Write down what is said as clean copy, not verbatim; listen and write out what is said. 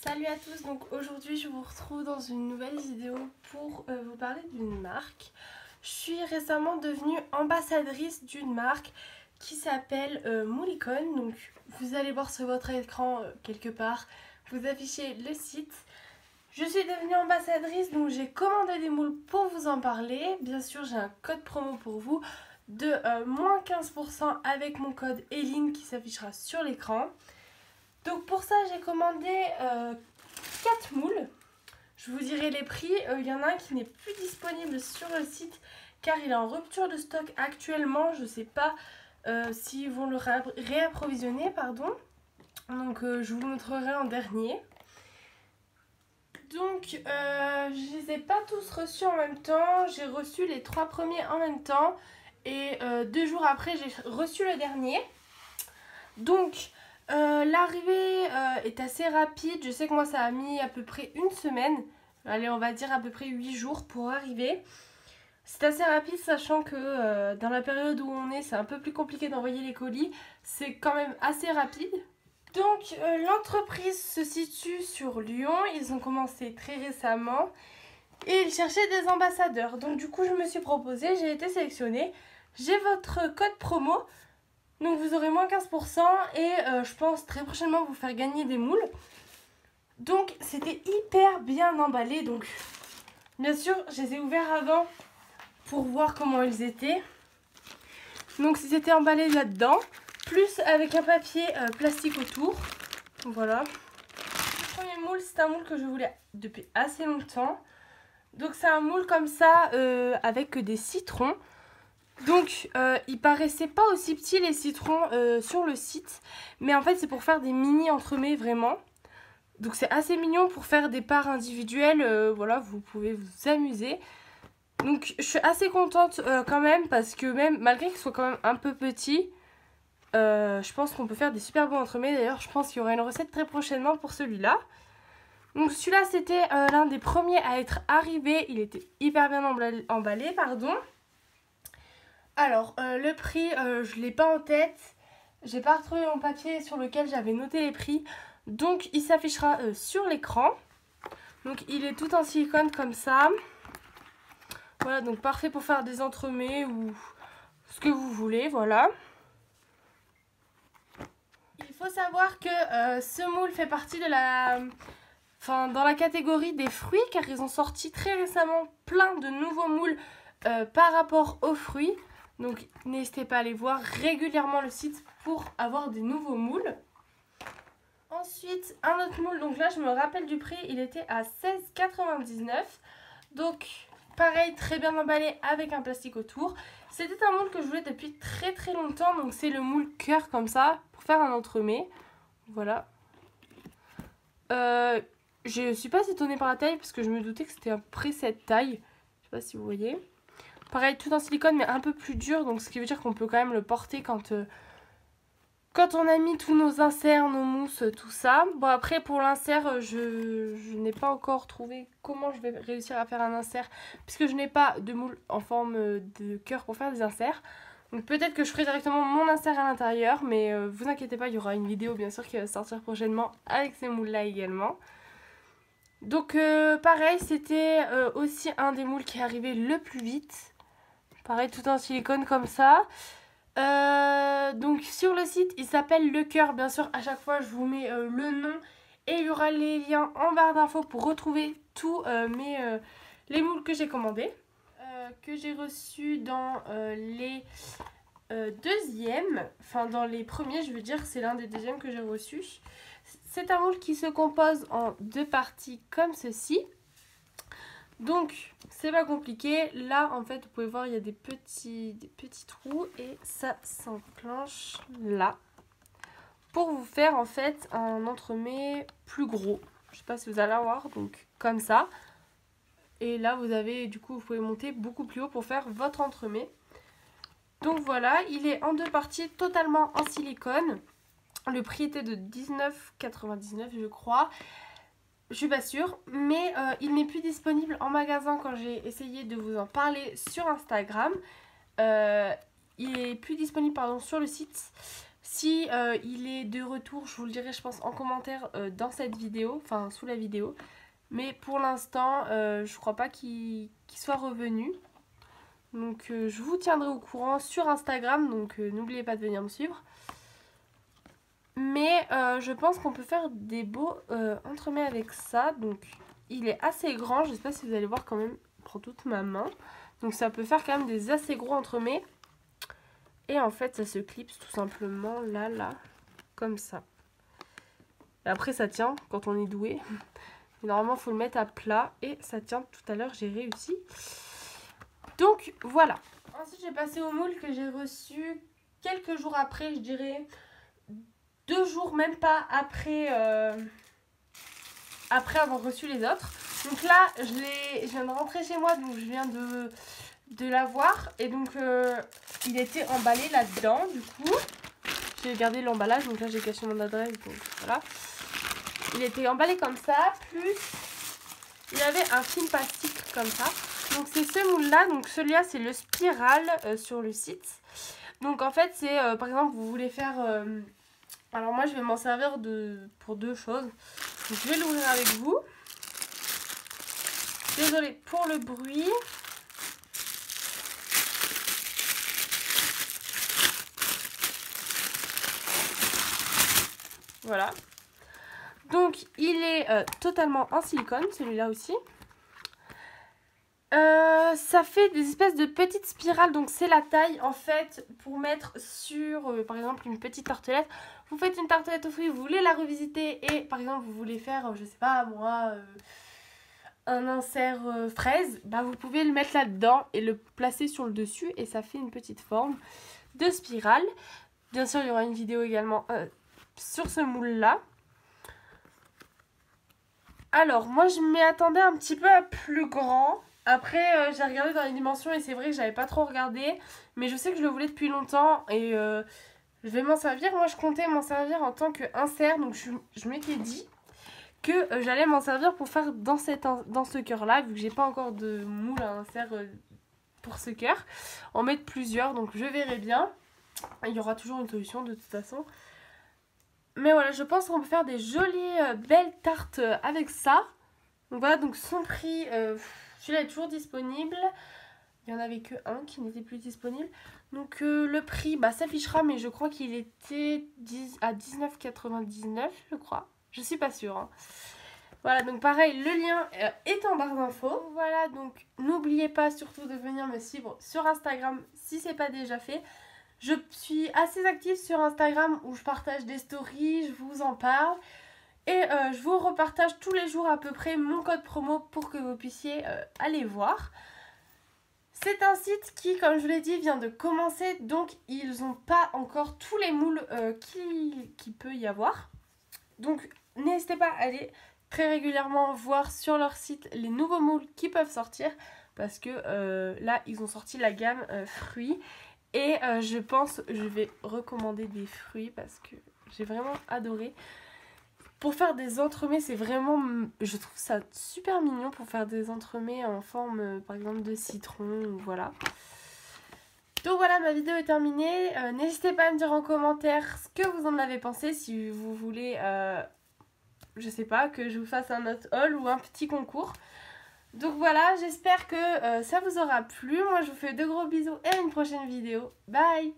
Salut à tous, donc aujourd'hui je vous retrouve dans une nouvelle vidéo pour vous parler d'une marque. Je suis récemment devenue ambassadrice d'une marque qui s'appelle Moulikone. Donc vous allez voir sur votre écran quelque part, vous affichez le site. Je suis devenue ambassadrice, donc j'ai commandé des moules pour vous en parler. Bien sûr j'ai un code promo pour vous de moins 15% avec mon code ELINE qui s'affichera sur l'écran. Donc pour ça j'ai commandé 4 moules. Je vous dirai les prix. Il y en a un qui n'est plus disponible sur le site car il est en rupture de stock actuellement. Je ne sais pas s'ils vont le réapprovisionner, pardon. Donc je vous le montrerai en dernier. Donc je les ai pas tous reçus en même temps. J'ai reçu les 3 premiers en même temps. Et 2 jours après j'ai reçu le dernier. Donc l'arrivée est assez rapide. Je sais que moi ça a mis à peu près une semaine. Allez, on va dire à peu près 8 jours pour arriver. C'est assez rapide, sachant que dans la période où on est, c'est un peu plus compliqué d'envoyer les colis. C'est quand même assez rapide. Donc l'entreprise se situe sur Lyon. Ils ont commencé très récemment. Et ils cherchaient des ambassadeurs. Donc du coup je me suis proposée, j'ai été sélectionnée. J'ai votre code promo. Donc vous aurez moins 15% et je pense très prochainement vous faire gagner des moules. Donc c'était hyper bien emballé. Donc bien sûr je les ai ouverts avant pour voir comment ils étaient. Donc c'était emballé là-dedans. Plus avec un papier plastique autour. Voilà. Le premier moule, c'est un moule que je voulais depuis assez longtemps. Donc c'est un moule comme ça avec des citrons. Donc il paraissait pas aussi petit les citrons sur le site. Mais en fait c'est pour faire des mini entremets vraiment. Donc c'est assez mignon pour faire des parts individuelles. Voilà, vous pouvez vous amuser. Donc je suis assez contente quand même. Parce que même malgré qu'ils soient quand même un peu petits, je pense qu'on peut faire des super bons entremets. D'ailleurs je pense qu'il y aura une recette très prochainement pour celui-là. Donc celui-là c'était l'un des premiers à être arrivé. Il était hyper bien emballé, pardon. Alors, le prix, je ne l'ai pas en tête. J'ai pas retrouvé mon papier sur lequel j'avais noté les prix. Donc, il s'affichera sur l'écran. Donc, il est tout en silicone comme ça. Voilà, donc parfait pour faire des entremets ou ce que vous voulez, voilà. Il faut savoir que ce moule fait partie de la... Enfin, dans la catégorie des fruits, car ils ont sorti très récemment plein de nouveaux moules par rapport aux fruits. Donc n'hésitez pas à aller voir régulièrement le site pour avoir des nouveaux moules. Ensuite, un autre moule, donc là je me rappelle du prix, il était à 16,99 €. Donc pareil, très bien emballé avec un plastique autour. C'était un moule que je voulais depuis très très longtemps, donc c'est le moule cœur comme ça, pour faire un entremets. Voilà. Je suis pas étonnée par la taille, parce que je me doutais que c'était à peu près cette taille. Je sais pas si vous voyez. Pareil, tout en silicone, mais un peu plus dur. Donc, ce qui veut dire qu'on peut quand même le porter quand on a mis tous nos inserts, nos mousses, tout ça. Bon, après, pour l'insert, je n'ai pas encore trouvé comment je vais réussir à faire un insert. Puisque je n'ai pas de moule en forme de cœur pour faire des inserts. Donc, peut-être que je ferai directement mon insert à l'intérieur. Mais vous inquiétez pas, il y aura une vidéo, bien sûr, qui va sortir prochainement avec ces moules-là également. Donc, pareil, c'était aussi un des moules qui est arrivé le plus vite. Pareil, tout en silicone comme ça. Donc sur le site, il s'appelle Le Cœur. Bien sûr, à chaque fois, je vous mets le nom. Et il y aura les liens en barre d'infos pour retrouver tous les moules que j'ai commandés. Que j'ai reçus dans les deuxièmes. Enfin, dans les premiers, je veux dire, c'est l'un des deuxièmes que j'ai reçus. C'est un moule qui se compose en 2 parties comme ceci. Donc, c'est pas compliqué. Là, en fait, vous pouvez voir, il y a des petits trous et ça s'enclenche là. Pour vous faire, en fait, un entremets plus gros. Je sais pas si vous allez voir, donc comme ça. Et là, vous avez, du coup, vous pouvez monter beaucoup plus haut pour faire votre entremets. Donc voilà, il est en 2 parties, totalement en silicone. Le prix était de 19,99 €, je crois. Je suis pas sûre, mais il n'est plus disponible en magasin quand j'ai essayé de vous en parler sur Instagram. Il est plus disponible, pardon, sur le site. Si il est de retour, je vous le dirai je pense en commentaire dans cette vidéo, enfin sous la vidéo. Mais pour l'instant, je crois pas qu'il soit revenu. Donc je vous tiendrai au courant sur Instagram, donc n'oubliez pas de venir me suivre. Mais je pense qu'on peut faire des beaux entremets avec ça. Donc il est assez grand, je sais pas si vous allez voir quand même, il prend toute ma main. Donc ça peut faire quand même des assez gros entremets. Et en fait ça se clipse tout simplement là, comme ça. Et après ça tient quand on est doué. Et normalement il faut le mettre à plat et ça tient. Tout à l'heure j'ai réussi. Donc voilà. Ensuite j'ai passé au moule que j'ai reçu quelques jours après, je dirais 2 jours même pas après, après avoir reçu les autres. Donc là je viens de rentrer chez moi, donc je viens de l'avoir. Et donc il était emballé là-dedans du coup. J'ai gardé l'emballage, donc là j'ai caché mon adresse, donc voilà. Il était emballé comme ça, plus il y avait un film plastique comme ça. Donc c'est ce moule là, donc celui-là c'est le Spiral sur le site. Donc en fait c'est par exemple vous voulez faire... alors moi je vais m'en servir pour 2 choses. Donc, je vais l'ouvrir avec vous. Désolée pour le bruit. Voilà. Donc il est totalement en silicone, celui-là aussi. Ça fait des espèces de petites spirales, donc c'est la taille en fait pour mettre sur par exemple une petite tartelette. Vous faites une tartelette aux fruits, vous voulez la revisiter et par exemple vous voulez faire, je sais pas moi, un insert fraise, bah vous pouvez le mettre là-dedans et le placer sur le dessus et ça fait une petite forme de spirale. Bien sûr il y aura une vidéo également sur ce moule là. Alors moi je m'y attendais un petit peu à plus grand. Après j'ai regardé dans les dimensions et c'est vrai que j'avais pas trop regardé. Mais je sais que je le voulais depuis longtemps et je vais m'en servir. Moi je comptais m'en servir en tant qu'insert. Donc je m'étais dit que j'allais m'en servir pour faire dans ce cœur là. Vu que j'ai pas encore de moule à insert pour ce cœur. En mettre plusieurs, donc je verrai bien. Il y aura toujours une solution de toute façon. Mais voilà, je pense qu'on peut faire des jolies belles tartes avec ça. Donc voilà, donc son prix, celui-là est toujours disponible. Il n'y en avait que un qui n'était plus disponible. Donc le prix bah, s'affichera, mais je crois qu'il était à 19,99 je crois. Je suis pas sûre. Hein. Voilà, donc pareil, le lien est en barre d'infos. Voilà, donc n'oubliez pas surtout de venir me suivre sur Instagram si ce n'est pas déjà fait. Je suis assez active sur Instagram où je partage des stories, je vous en parle. Et je vous repartage tous les jours à peu près mon code promo pour que vous puissiez aller voir. C'est un site qui, comme je vous l'ai dit, vient de commencer. Donc ils n'ont pas encore tous les moules qu'il peut y avoir. Donc n'hésitez pas à aller très régulièrement voir sur leur site les nouveaux moules qui peuvent sortir. Parce que là, ils ont sorti la gamme fruits. Et je pense que je vais recommander des fruits parce que j'ai vraiment adoré. Pour faire des entremets, c'est vraiment... Je trouve ça super mignon pour faire des entremets en forme, par exemple, de citron. Voilà. Donc voilà, ma vidéo est terminée. N'hésitez pas à me dire en commentaire ce que vous en avez pensé. Si vous voulez, je sais pas, que je vous fasse un autre haul ou un petit concours. Donc voilà, j'espère que ça vous aura plu. Moi, je vous fais de gros bisous et à une prochaine vidéo. Bye!